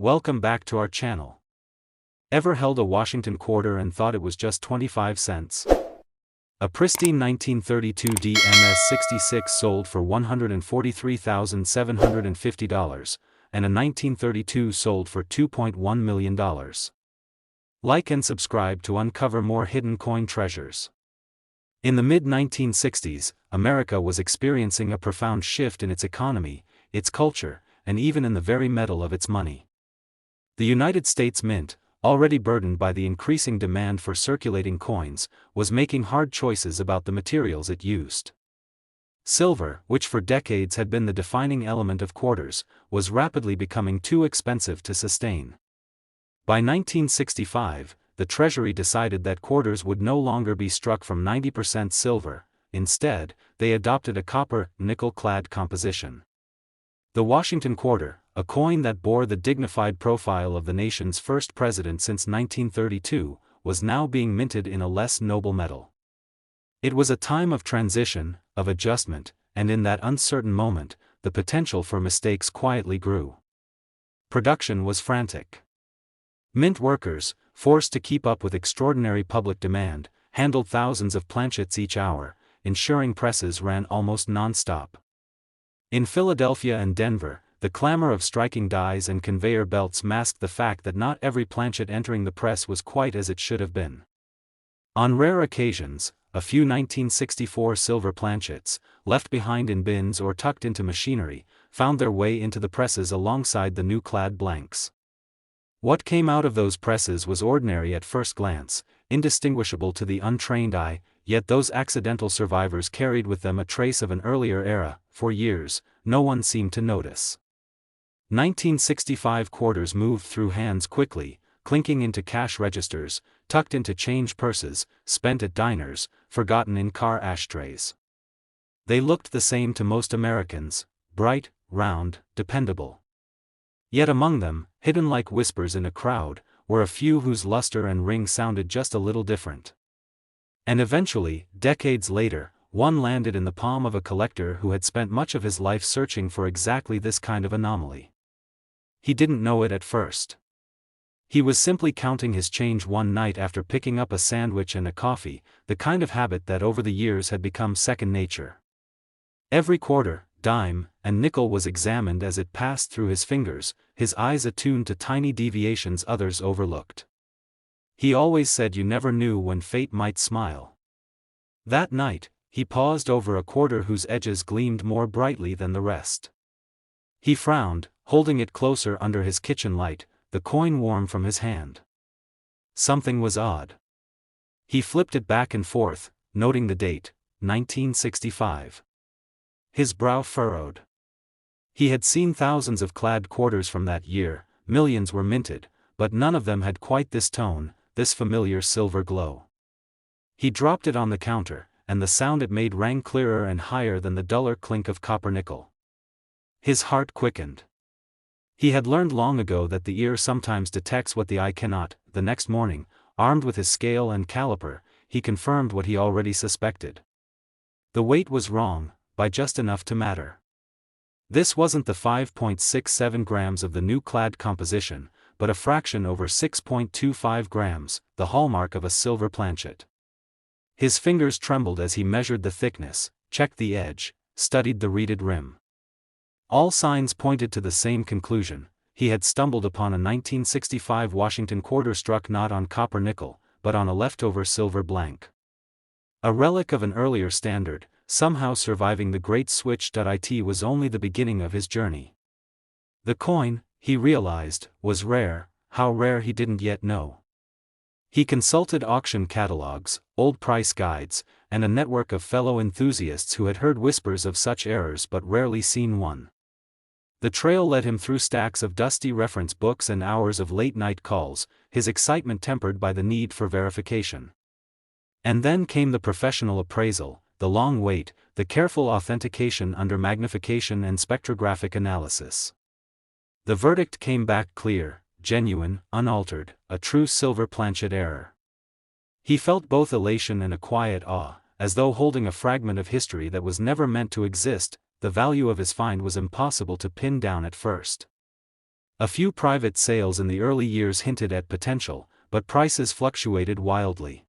Welcome back to our channel. Ever held a Washington quarter and thought it was just 25 cents? A pristine 1932 DMS-66 sold for $143,750, and a 1932 sold for $2.1 million. Like and subscribe to uncover more hidden coin treasures. In the mid-1960s, America was experiencing a profound shift in its economy, its culture, and even in the very metal of its money. The United States Mint, already burdened by the increasing demand for circulating coins, was making hard choices about the materials it used. Silver, which for decades had been the defining element of quarters, was rapidly becoming too expensive to sustain. By 1965, the Treasury decided that quarters would no longer be struck from 90% silver. Instead, they adopted a copper-nickel-clad composition. The Washington quarter, a coin that bore the dignified profile of the nation's first president since 1932, was now being minted in a less noble metal. It was a time of transition, of adjustment, and in that uncertain moment, the potential for mistakes quietly grew. Production was frantic. Mint workers, forced to keep up with extraordinary public demand, handled thousands of planchets each hour, ensuring presses ran almost non-stop. In Philadelphia and Denver, the clamor of striking dies and conveyor belts masked the fact that not every planchet entering the press was quite as it should have been. On rare occasions, a few 1964 silver planchets, left behind in bins or tucked into machinery, found their way into the presses alongside the new clad blanks. What came out of those presses was ordinary at first glance, indistinguishable to the untrained eye, yet those accidental survivors carried with them a trace of an earlier era. For years, no one seemed to notice. 1965 quarters moved through hands quickly, clinking into cash registers, tucked into change purses, spent at diners, forgotten in car ashtrays. They looked the same to most Americans: bright, round, dependable. Yet among them, hidden like whispers in a crowd, were a few whose luster and ring sounded just a little different. And eventually, decades later, one landed in the palm of a collector who had spent much of his life searching for exactly this kind of anomaly. He didn't know it at first. He was simply counting his change one night after picking up a sandwich and a coffee, the kind of habit that over the years had become second nature. Every quarter, dime, and nickel was examined as it passed through his fingers, his eyes attuned to tiny deviations others overlooked. He always said you never knew when fate might smile. That night, he paused over a quarter whose edges gleamed more brightly than the rest. He frowned, holding it closer under his kitchen light, the coin warm from his hand. Something was odd. He flipped it back and forth, noting the date, 1965. His brow furrowed. He had seen thousands of clad quarters from that year, millions were minted, but none of them had quite this tone, this familiar silver glow. He dropped it on the counter, and the sound it made rang clearer and higher than the duller clink of copper-nickel. His heart quickened. He had learned long ago that the ear sometimes detects what the eye cannot. The next morning, armed with his scale and caliper, he confirmed what he already suspected. The weight was wrong, by just enough to matter. This wasn't the 5.67 grams of the new clad composition, but a fraction over 6.25 grams, the hallmark of a silver planchet. His fingers trembled as he measured the thickness, checked the edge, studied the reeded rim. All signs pointed to the same conclusion: he had stumbled upon a 1965 Washington quarter struck not on copper-nickel, but on a leftover silver blank. A relic of an earlier standard, somehow surviving the great switch.it was only the beginning of his journey. The coin, he realized, was rare, how rare he didn't yet know. He consulted auction catalogs, old price guides, and a network of fellow enthusiasts who had heard whispers of such errors but rarely seen one. The trail led him through stacks of dusty reference books and hours of late-night calls, his excitement tempered by the need for verification. And then came the professional appraisal, the long wait, the careful authentication under magnification and spectrographic analysis. The verdict came back clear, genuine, unaltered, a true silver planchet error. He felt both elation and a quiet awe, as though holding a fragment of history that was never meant to exist. The value of his find was impossible to pin down at first. A few private sales in the early years hinted at potential, but prices fluctuated wildly.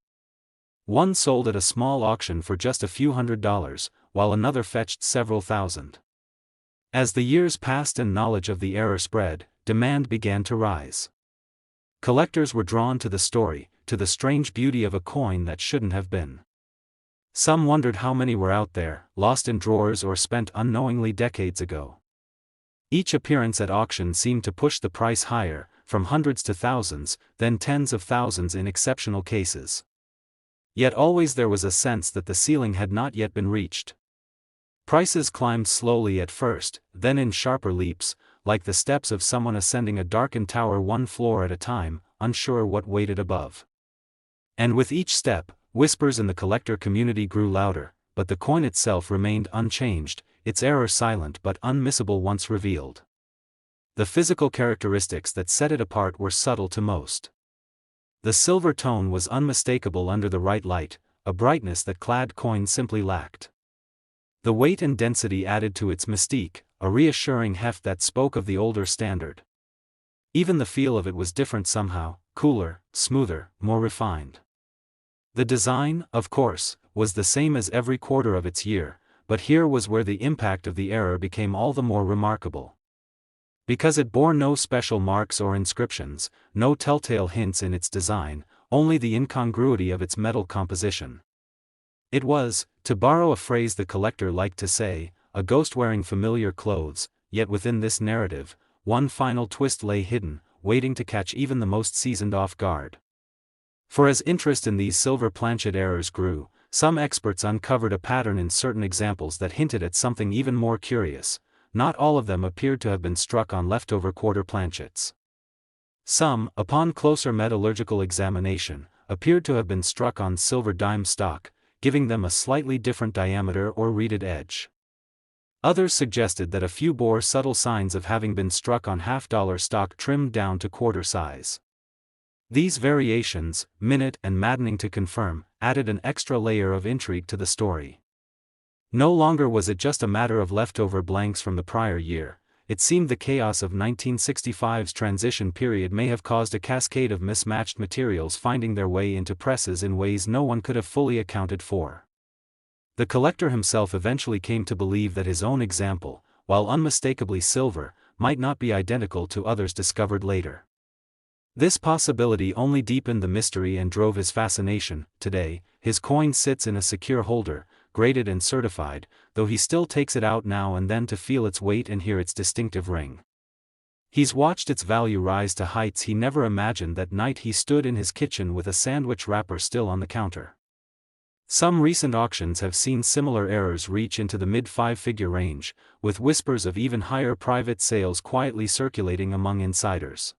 One sold at a small auction for just a few $100s, while another fetched several thousand. As the years passed and knowledge of the error spread, demand began to rise. Collectors were drawn to the story, to the strange beauty of a coin that shouldn't have been. Some wondered how many were out there, lost in drawers or spent unknowingly decades ago. Each appearance at auction seemed to push the price higher, from hundreds to thousands, then tens of thousands in exceptional cases. Yet always there was a sense that the ceiling had not yet been reached. Prices climbed slowly at first, then in sharper leaps, like the steps of someone ascending a darkened tower one floor at a time, unsure what waited above. And with each step, whispers in the collector community grew louder, but the coin itself remained unchanged, its error silent but unmissable once revealed. The physical characteristics that set it apart were subtle to most. The silver tone was unmistakable under the right light, a brightness that clad coin simply lacked. The weight and density added to its mystique, a reassuring heft that spoke of the older standard. Even the feel of it was different somehow, cooler, smoother, more refined. The design, of course, was the same as every quarter of its year, but here was where the impact of the error became all the more remarkable. Because it bore no special marks or inscriptions, no telltale hints in its design, only the incongruity of its metal composition. It was, to borrow a phrase the collector liked to say, a ghost wearing familiar clothes, yet within this narrative, one final twist lay hidden, waiting to catch even the most seasoned off guard. For as interest in these silver planchet errors grew, some experts uncovered a pattern in certain examples that hinted at something even more curious. Not all of them appeared to have been struck on leftover quarter planchets. Some, upon closer metallurgical examination, appeared to have been struck on silver dime stock, giving them a slightly different diameter or reeded edge. Others suggested that a few bore subtle signs of having been struck on half-dollar stock trimmed down to quarter size. These variations, minute and maddening to confirm, added an extra layer of intrigue to the story. No longer was it just a matter of leftover blanks from the prior year, it seemed the chaos of 1965's transition period may have caused a cascade of mismatched materials finding their way into presses in ways no one could have fully accounted for. The collector himself eventually came to believe that his own example, while unmistakably silver, might not be identical to others discovered later. This possibility only deepened the mystery and drove his fascination. Today, his coin sits in a secure holder, graded and certified, though he still takes it out now and then to feel its weight and hear its distinctive ring. He's watched its value rise to heights he never imagined that night he stood in his kitchen with a sandwich wrapper still on the counter. Some recent auctions have seen similar errors reach into the mid-five-figure range, with whispers of even higher private sales quietly circulating among insiders.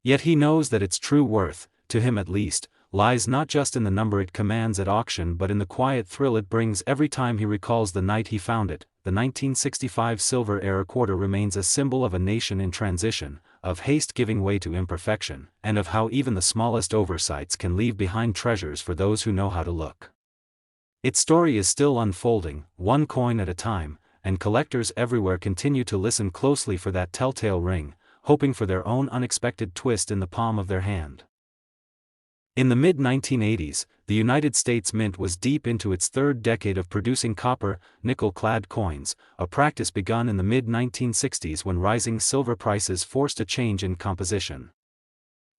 Yet he knows that its true worth, to him at least, lies not just in the number it commands at auction but in the quiet thrill it brings every time he recalls the night he found it. The 1965 silver era quarter remains a symbol of a nation in transition, of haste giving way to imperfection, and of how even the smallest oversights can leave behind treasures for those who know how to look. Its story is still unfolding, one coin at a time, and collectors everywhere continue to listen closely for that telltale ring, hoping for their own unexpected twist in the palm of their hand. In the mid-1980s, the United States Mint was deep into its third decade of producing copper, nickel-clad coins, a practice begun in the mid-1960s when rising silver prices forced a change in composition.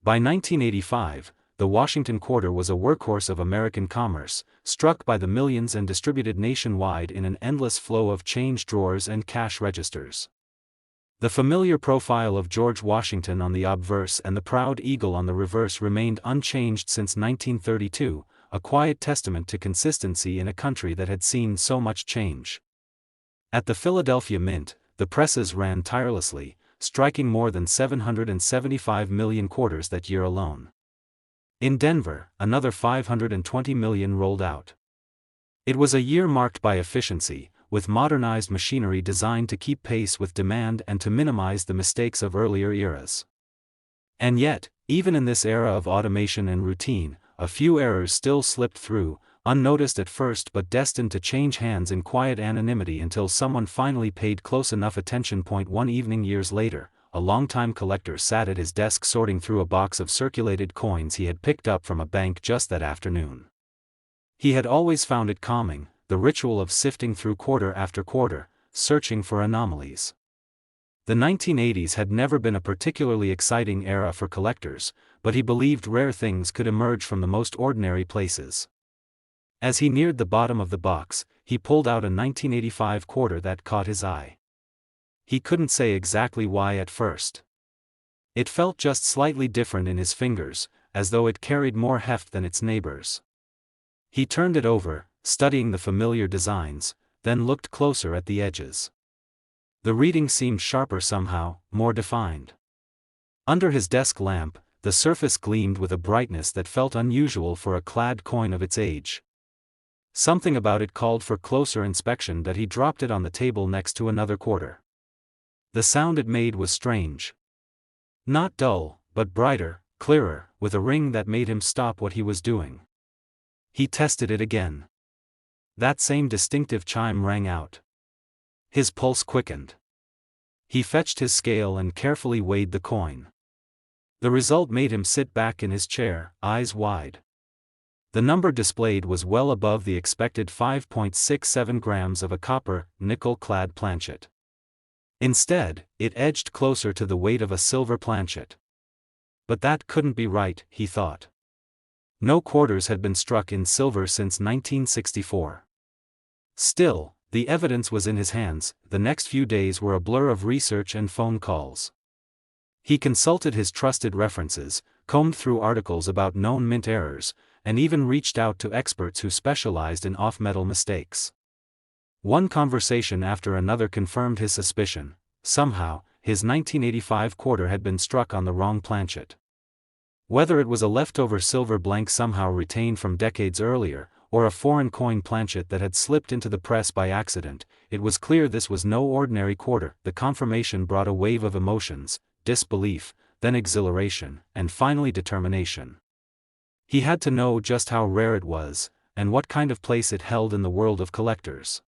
By 1985, the Washington quarter was a workhorse of American commerce, struck by the millions and distributed nationwide in an endless flow of change drawers and cash registers. The familiar profile of George Washington on the obverse and the proud eagle on the reverse remained unchanged since 1932, a quiet testament to consistency in a country that had seen so much change. At the Philadelphia Mint, the presses ran tirelessly, striking more than 775 million quarters that year alone. In Denver, another 520 million rolled out. It was a year marked by efficiency, with modernized machinery designed to keep pace with demand and to minimize the mistakes of earlier eras. And yet, even in this era of automation and routine, a few errors still slipped through, unnoticed at first but destined to change hands in quiet anonymity until someone finally paid close enough attention. One evening years later, a longtime collector sat at his desk sorting through a box of circulated coins he had picked up from a bank just that afternoon. He had always found it calming, the ritual of sifting through quarter after quarter, searching for anomalies. The 1980s had never been a particularly exciting era for collectors, but he believed rare things could emerge from the most ordinary places. As he neared the bottom of the box, he pulled out a 1985 quarter that caught his eye. He couldn't say exactly why at first. It felt just slightly different in his fingers, as though it carried more heft than its neighbors. He turned it over, studying the familiar designs, then looked closer at the edges. The reading seemed sharper somehow, more defined. Under his desk lamp, the surface gleamed with a brightness that felt unusual for a clad coin of its age. Something about it called for closer inspection that he dropped it on the table next to another quarter. The sound it made was strange. Not dull, but brighter, clearer, with a ring that made him stop what he was doing. He tested it again. That same distinctive chime rang out. His pulse quickened. He fetched his scale and carefully weighed the coin. The result made him sit back in his chair, eyes wide. The number displayed was well above the expected 5.67 grams of a copper, nickel-clad planchet. Instead, it edged closer to the weight of a silver planchet. But that couldn't be right, he thought. No quarters had been struck in silver since 1964. Still, the evidence was in his hands. The next few days were a blur of research and phone calls. He consulted his trusted references, combed through articles about known mint errors, and even reached out to experts who specialized in off-metal mistakes. One conversation after another confirmed his suspicion. Somehow, his 1985 quarter had been struck on the wrong planchet. Whether it was a leftover silver blank somehow retained from decades earlier, or a foreign coin planchet that had slipped into the press by accident, it was clear this was no ordinary quarter. The confirmation brought a wave of emotions, disbelief, then exhilaration, and finally determination. He had to know just how rare it was, and what kind of place it held in the world of collectors.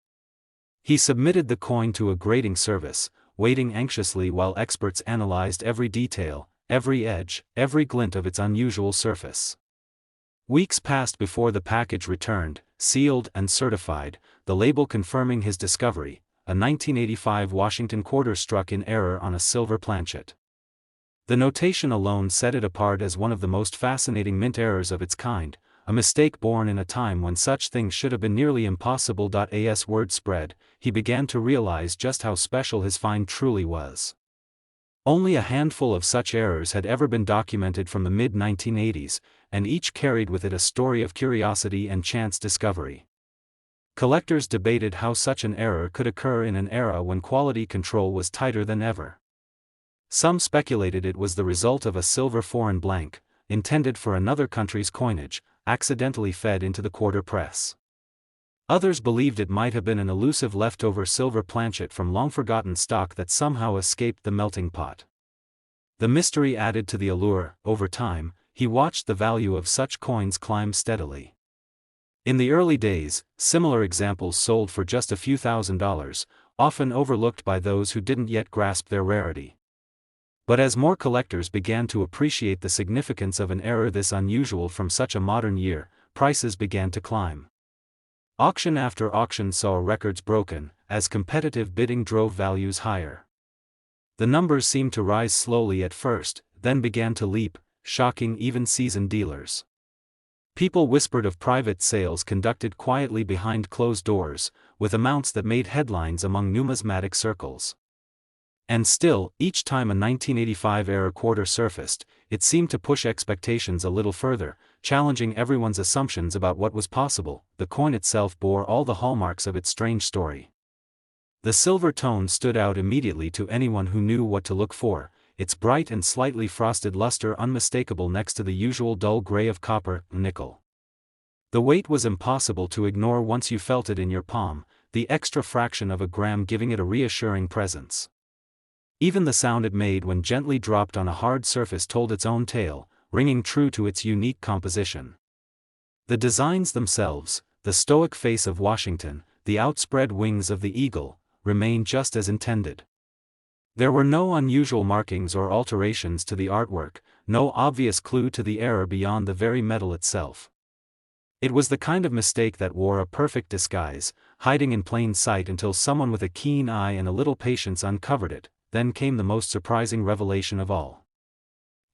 He submitted the coin to a grading service, waiting anxiously while experts analyzed every detail, every edge, every glint of its unusual surface. Weeks passed before the package returned, sealed and certified, the label confirming his discovery, a 1985 Washington quarter struck in error on a silver planchet. The notation alone set it apart as one of the most fascinating mint errors of its kind, a mistake born in a time when such things should have been nearly impossible. As word spread, he began to realize just how special his find truly was. Only a handful of such errors had ever been documented from the mid-1980s, and each carried with it a story of curiosity and chance discovery. Collectors debated how such an error could occur in an era when quality control was tighter than ever. Some speculated it was the result of a silver foreign blank, intended for another country's coinage, accidentally fed into the quarter press. Others believed it might have been an elusive leftover silver planchet from long-forgotten stock that somehow escaped the melting pot. The mystery added to the allure. Over time, he watched the value of such coins climb steadily. In the early days, similar examples sold for just a few $1,000s, often overlooked by those who didn't yet grasp their rarity. But as more collectors began to appreciate the significance of an error this unusual from such a modern year, prices began to climb. Auction after auction saw records broken, as competitive bidding drove values higher. The numbers seemed to rise slowly at first, then began to leap, shocking even seasoned dealers. People whispered of private sales conducted quietly behind closed doors, with amounts that made headlines among numismatic circles. And still, each time a 1985 era quarter surfaced, it seemed to push expectations a little further, challenging everyone's assumptions about what was possible. The coin itself bore all the hallmarks of its strange story. The silver tone stood out immediately to anyone who knew what to look for, its bright and slightly frosted luster unmistakable next to the usual dull gray of copper, nickel. The weight was impossible to ignore once you felt it in your palm, the extra fraction of a gram giving it a reassuring presence. Even the sound it made when gently dropped on a hard surface told its own tale, ringing true to its unique composition. The designs themselves, the stoic face of Washington, the outspread wings of the eagle, remained just as intended. There were no unusual markings or alterations to the artwork, no obvious clue to the error beyond the very metal itself. It was the kind of mistake that wore a perfect disguise, hiding in plain sight until someone with a keen eye and a little patience uncovered it. Then came the most surprising revelation of all.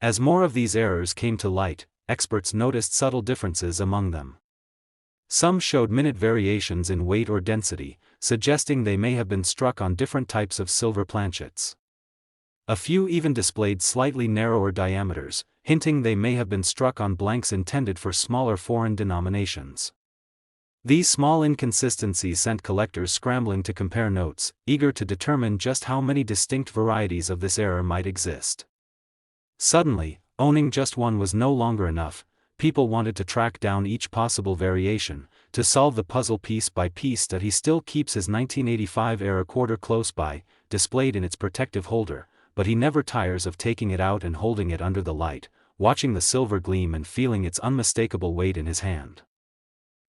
As more of these errors came to light, experts noticed subtle differences among them. Some showed minute variations in weight or density, suggesting they may have been struck on different types of silver planchets. A few even displayed slightly narrower diameters, hinting they may have been struck on blanks intended for smaller foreign denominations. These small inconsistencies sent collectors scrambling to compare notes, eager to determine just how many distinct varieties of this error might exist. Suddenly, owning just one was no longer enough. People wanted to track down each possible variation, to solve the puzzle piece by piece. That he still keeps his 1985-era quarter close by, displayed in its protective holder, but he never tires of taking it out and holding it under the light, watching the silver gleam and feeling its unmistakable weight in his hand.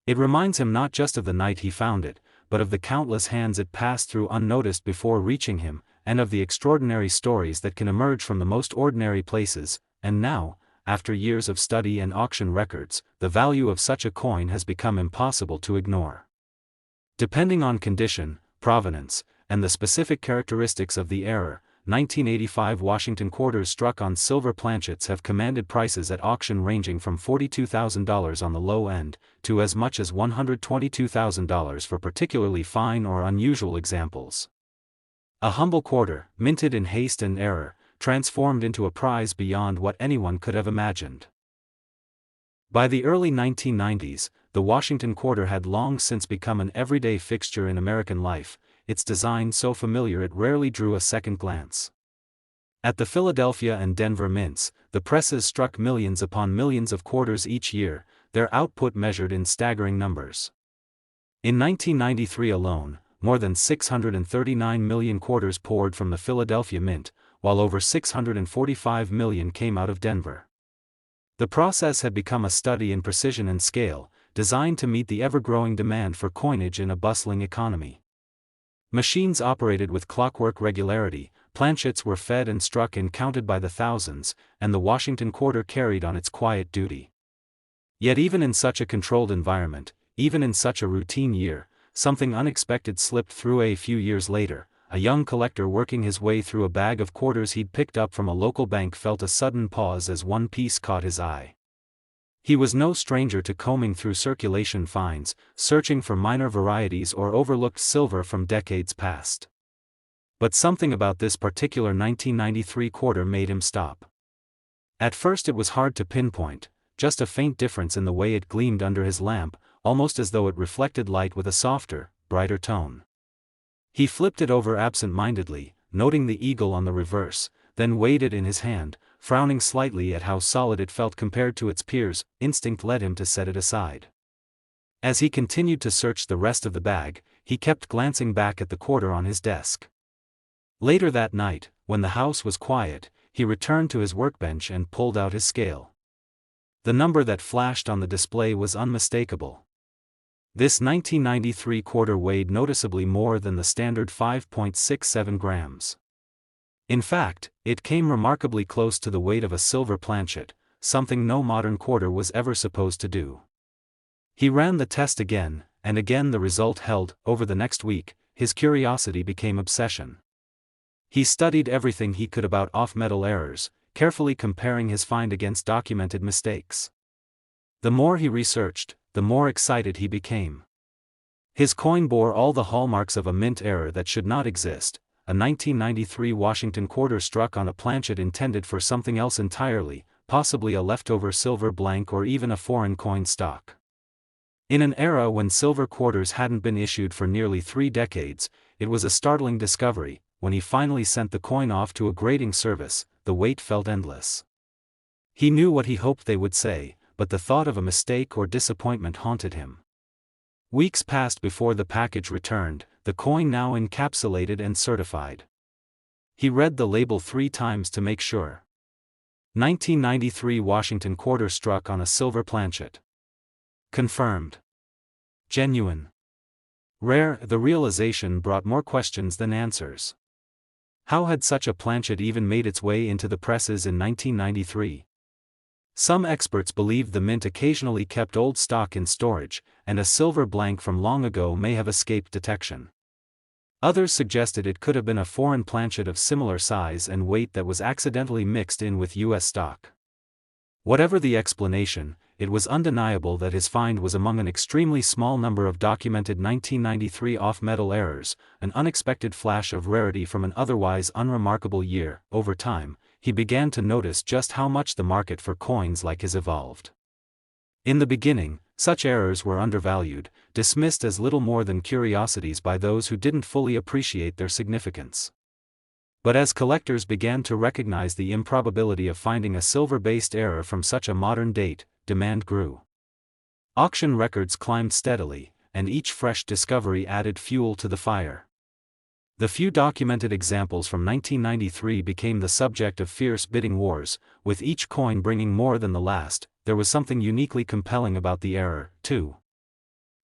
It reminds him not just of the night he found it, but of the countless hands it passed through unnoticed before reaching him, and of the extraordinary stories that can emerge from the most ordinary places. And now, after years of study and auction records, the value of such a coin has become impossible to ignore. Depending on condition, provenance, and the specific characteristics of the error, 1985 Washington quarters struck on silver planchets have commanded prices at auction ranging from $42,000 on the low end, to as much as $122,000 for particularly fine or unusual examples. A humble quarter, minted in haste and error, transformed into a prize beyond what anyone could have imagined. By the early 1990s, the Washington quarter had long since become an everyday fixture in American life, its design so familiar it rarely drew a second glance. At the Philadelphia and Denver mints, the presses struck millions upon millions of quarters each year, their output measured in staggering numbers. In 1993 alone, more than 639 million quarters poured from the Philadelphia mint, while over 645 million came out of Denver. The process had become a study in precision and scale, designed to meet the ever-growing demand for coinage in a bustling economy. Machines operated with clockwork regularity, planchets were fed and struck and counted by the thousands, and the Washington quarter carried on its quiet duty. Yet even in such a controlled environment, even in such a routine year, something unexpected slipped through. A few years later, a young collector working his way through a bag of quarters he'd picked up from a local bank felt a sudden pause as one piece caught his eye. He was no stranger to combing through circulation finds, searching for minor varieties or overlooked silver from decades past. But something about this particular 1993 quarter made him stop. At first it was hard to pinpoint, just a faint difference in the way it gleamed under his lamp, almost as though it reflected light with a softer, brighter tone. He flipped it over absent-mindedly, noting the eagle on the reverse, then weighed it in his hand, frowning slightly at how solid it felt compared to its peers. Instinct led him to set it aside. As he continued to search the rest of the bag, he kept glancing back at the quarter on his desk. Later that night, when the house was quiet, he returned to his workbench and pulled out his scale. The number that flashed on the display was unmistakable. This 1993 quarter weighed noticeably more than the standard 5.67 grams. In fact, it came remarkably close to the weight of a silver planchet, something no modern quarter was ever supposed to do. He ran the test again, and again the result held. Over the next week, his curiosity became obsession. He studied everything he could about off-metal errors, carefully comparing his find against documented mistakes. The more he researched, the more excited he became. His coin bore all the hallmarks of a mint error that should not exist, a 1993 Washington quarter struck on a planchet intended for something else entirely, possibly a leftover silver blank or even a foreign coin stock. In an era when silver quarters hadn't been issued for nearly 3 decades, it was a startling discovery. When he finally sent the coin off to a grading service, the wait felt endless. He knew what he hoped they would say, but the thought of a mistake or disappointment haunted him. Weeks passed before the package returned, the coin now encapsulated and certified. He read the label 3 times to make sure. 1993 Washington quarter struck on a silver planchet. Confirmed. Genuine. Rare. The realization brought more questions than answers. How had such a planchet even made its way into the presses in 1993? Some experts believed the mint occasionally kept old stock in storage, and a silver blank from long ago may have escaped detection. Others suggested it could have been a foreign planchet of similar size and weight that was accidentally mixed in with U.S. stock. Whatever the explanation, it was undeniable that his find was among an extremely small number of documented 1993 off-metal errors, an unexpected flash of rarity from an otherwise unremarkable year. Over time, he began to notice just how much the market for coins like his evolved. In the beginning, such errors were undervalued, dismissed as little more than curiosities by those who didn't fully appreciate their significance. But as collectors began to recognize the improbability of finding a silver-based error from such a modern date, demand grew. Auction records climbed steadily, and each fresh discovery added fuel to the fire. The few documented examples from 1993 became the subject of fierce bidding wars, with each coin bringing more than the last. There was something uniquely compelling about the error, too.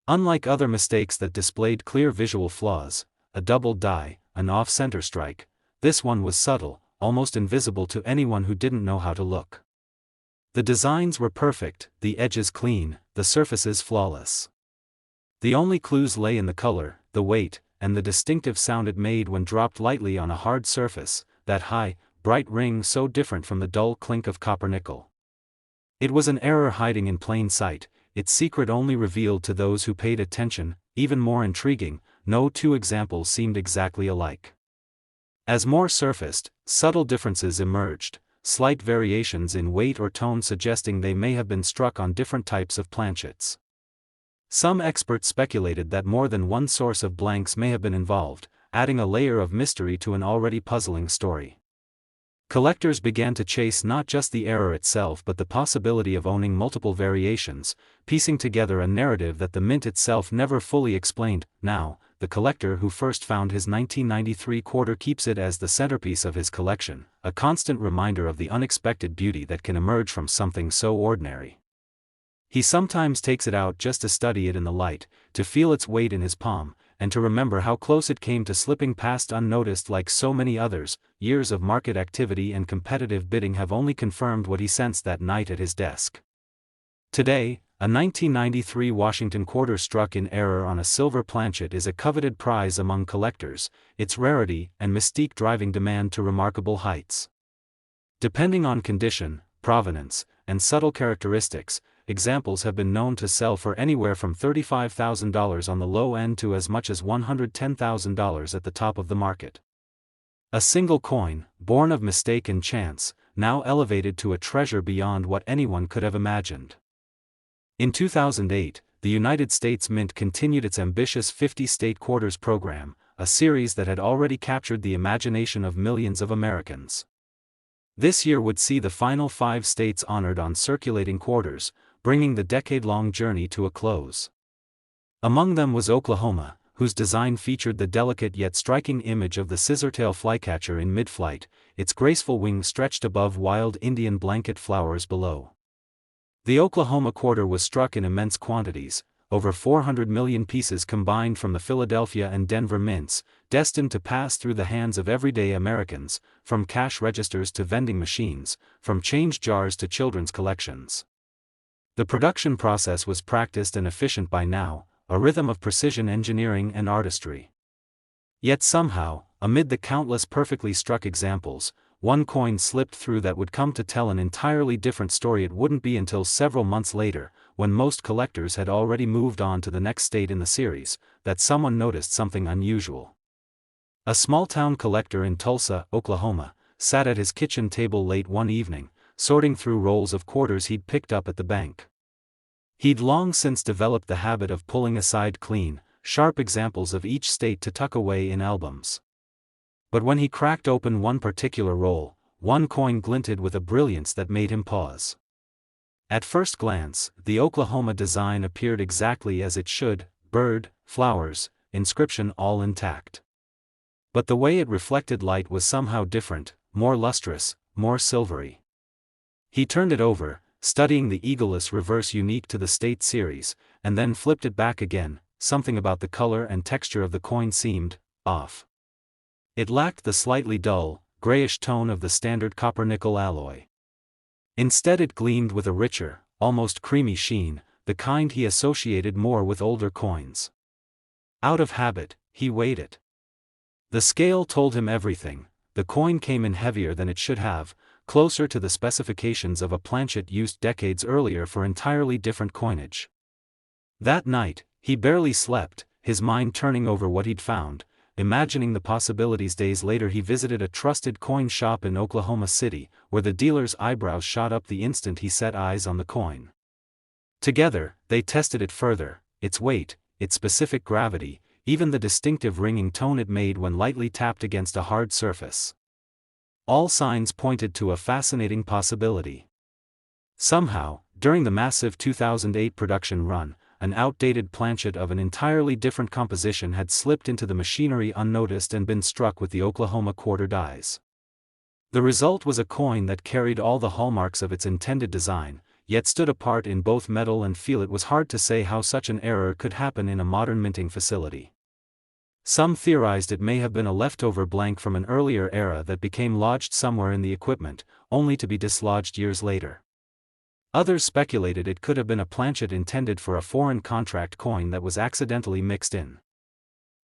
Unlike other mistakes that displayed clear visual flaws, a double die, an off-center strike, this one was subtle, almost invisible to anyone who didn't know how to look. The designs were perfect, the edges clean, the surfaces flawless. The only clues lay in the color, the weight, and the distinctive sound it made when dropped lightly on a hard surface, that high, bright ring so different from the dull clink of copper nickel. It was an error hiding in plain sight, its secret only revealed to those who paid attention. Even more intriguing, no two examples seemed exactly alike. As more surfaced, subtle differences emerged, slight variations in weight or tone suggesting they may have been struck on different types of planchets. Some experts speculated that more than one source of blanks may have been involved, adding a layer of mystery to an already puzzling story. Collectors began to chase not just the error itself but the possibility of owning multiple variations, piecing together a narrative that the mint itself never fully explained. Now, the collector who first found his 1993 quarter keeps it as the centerpiece of his collection, a constant reminder of the unexpected beauty that can emerge from something so ordinary. He sometimes takes it out just to study it in the light, to feel its weight in his palm, and to remember how close it came to slipping past unnoticed. Like so many others, years of market activity and competitive bidding have only confirmed what he sensed that night at his desk. Today, a 1993 Washington quarter struck in error on a silver planchet is a coveted prize among collectors, its rarity and mystique driving demand to remarkable heights. Depending on condition, provenance, and subtle characteristics, examples have been known to sell for anywhere from $35,000 on the low end to as much as $110,000 at the top of the market. A single coin, born of mistake and chance, now elevated to a treasure beyond what anyone could have imagined. In 2008, the United States Mint continued its ambitious 50-state quarters program, a series that had already captured the imagination of millions of Americans. This year would see the final 5 states honored on circulating quarters, bringing the decade-long journey to a close. Among them was Oklahoma, whose design featured the delicate yet striking image of the scissortail flycatcher in mid-flight, its graceful wings stretched above wild Indian blanket flowers below. The Oklahoma quarter was struck in immense quantities, over 400 million pieces combined from the Philadelphia and Denver mints, destined to pass through the hands of everyday Americans, from cash registers to vending machines, from change jars to children's collections. The production process was practiced and efficient by now, a rhythm of precision engineering and artistry. Yet somehow, amid the countless perfectly struck examples, one coin slipped through that would come to tell an entirely different story. It wouldn't be until several months later, when most collectors had already moved on to the next state in the series, that someone noticed something unusual. A small-town collector in Tulsa, Oklahoma, sat at his kitchen table late one evening, sorting through rolls of quarters he'd picked up at the bank. He'd long since developed the habit of pulling aside clean, sharp examples of each state to tuck away in albums. But when he cracked open one particular roll, one coin glinted with a brilliance that made him pause. At first glance, the Oklahoma design appeared exactly as it should, bird, flowers, inscription all intact. But the way it reflected light was somehow different, more lustrous, more silvery. He turned it over, studying the eagleless reverse unique to the state series, and then flipped it back again. Something about the color and texture of the coin seemed off. It lacked the slightly dull, grayish tone of the standard copper-nickel alloy. Instead it gleamed with a richer, almost creamy sheen, the kind he associated more with older coins. Out of habit, he weighed it. The scale told him everything. The coin came in heavier than it should have, closer to the specifications of a planchet used decades earlier for entirely different coinage. That night, he barely slept, his mind turning over what he'd found, imagining the possibilities. Days later he visited a trusted coin shop in Oklahoma City, where the dealer's eyebrows shot up the instant he set eyes on the coin. Together, they tested it further, its weight, its specific gravity, even the distinctive ringing tone it made when lightly tapped against a hard surface. All signs pointed to a fascinating possibility. Somehow, during the massive 2008 production run, an outdated planchet of an entirely different composition had slipped into the machinery unnoticed and been struck with the Oklahoma quarter dies. The result was a coin that carried all the hallmarks of its intended design, yet stood apart in both metal and feel. It was hard to say how such an error could happen in a modern minting facility. Some theorized it may have been a leftover blank from an earlier era that became lodged somewhere in the equipment, only to be dislodged years later. Others speculated it could have been a planchet intended for a foreign contract coin that was accidentally mixed in.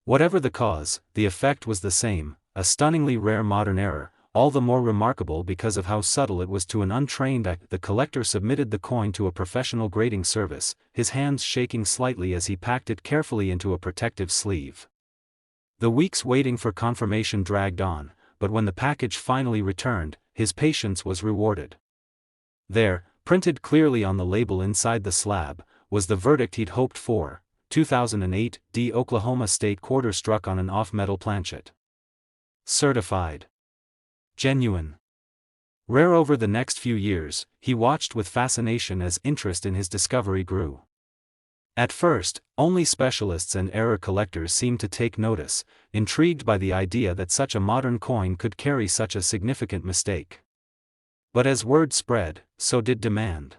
Whatever the cause, the effect was the same, a stunningly rare modern error, all the more remarkable because of how subtle it was to an untrained eye. The collector submitted the coin to a professional grading service, his hands shaking slightly as he packed it carefully into a protective sleeve. The weeks waiting for confirmation dragged on, but when the package finally returned, his patience was rewarded. There, printed clearly on the label inside the slab, was the verdict he'd hoped for: 2008 D Oklahoma State quarter struck on an off-metal planchet. Certified. Genuine. Rare. Over the next few years, he watched with fascination as interest in his discovery grew. At first, only specialists and error collectors seemed to take notice, intrigued by the idea that such a modern coin could carry such a significant mistake. But as word spread, so did demand.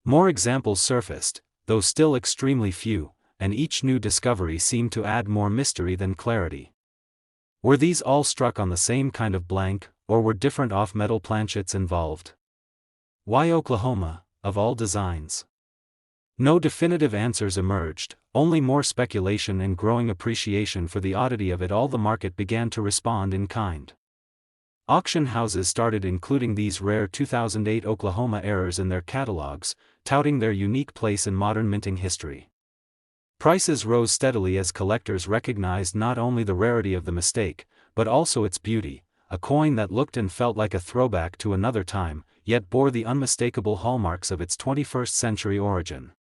More examples surfaced, though still extremely few, and each new discovery seemed to add more mystery than clarity. Were these all struck on the same kind of blank, or were different off-metal planchets involved? Why Oklahoma, of all designs? No definitive answers emerged, only more speculation and growing appreciation for the oddity of it all. The market began to respond in kind. Auction houses started including these rare 2008 Oklahoma errors in their catalogs, touting their unique place in modern minting history. Prices rose steadily as collectors recognized not only the rarity of the mistake, but also its beauty, a coin that looked and felt like a throwback to another time, yet bore the unmistakable hallmarks of its 21st century origin.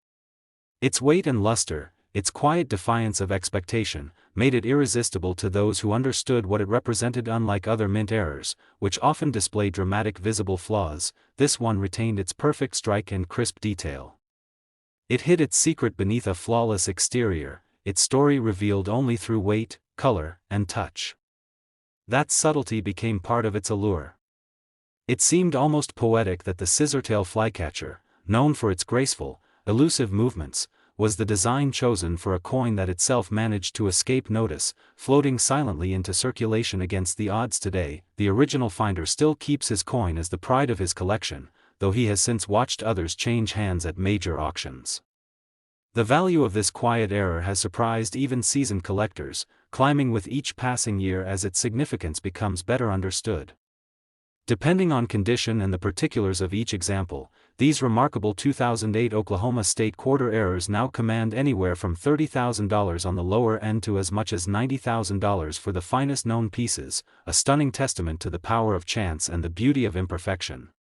Its weight and luster, its quiet defiance of expectation, made it irresistible to those who understood what it represented. Unlike other mint errors, which often display dramatic visible flaws, this one retained its perfect strike and crisp detail. It hid its secret beneath a flawless exterior, its story revealed only through weight, color, and touch. That subtlety became part of its allure. It seemed almost poetic that the scissortail flycatcher, known for its graceful, elusive movements, was the design chosen for a coin that itself managed to escape notice, floating silently into circulation against the odds. Today, the original finder still keeps his coin as the pride of his collection, though he has since watched others change hands at major auctions. The value of this quiet error has surprised even seasoned collectors, climbing with each passing year as its significance becomes better understood. Depending on condition and the particulars of each example, these remarkable 2008 Oklahoma State quarter errors now command anywhere from $30,000 on the lower end to as much as $90,000 for the finest known pieces, a stunning testament to the power of chance and the beauty of imperfection.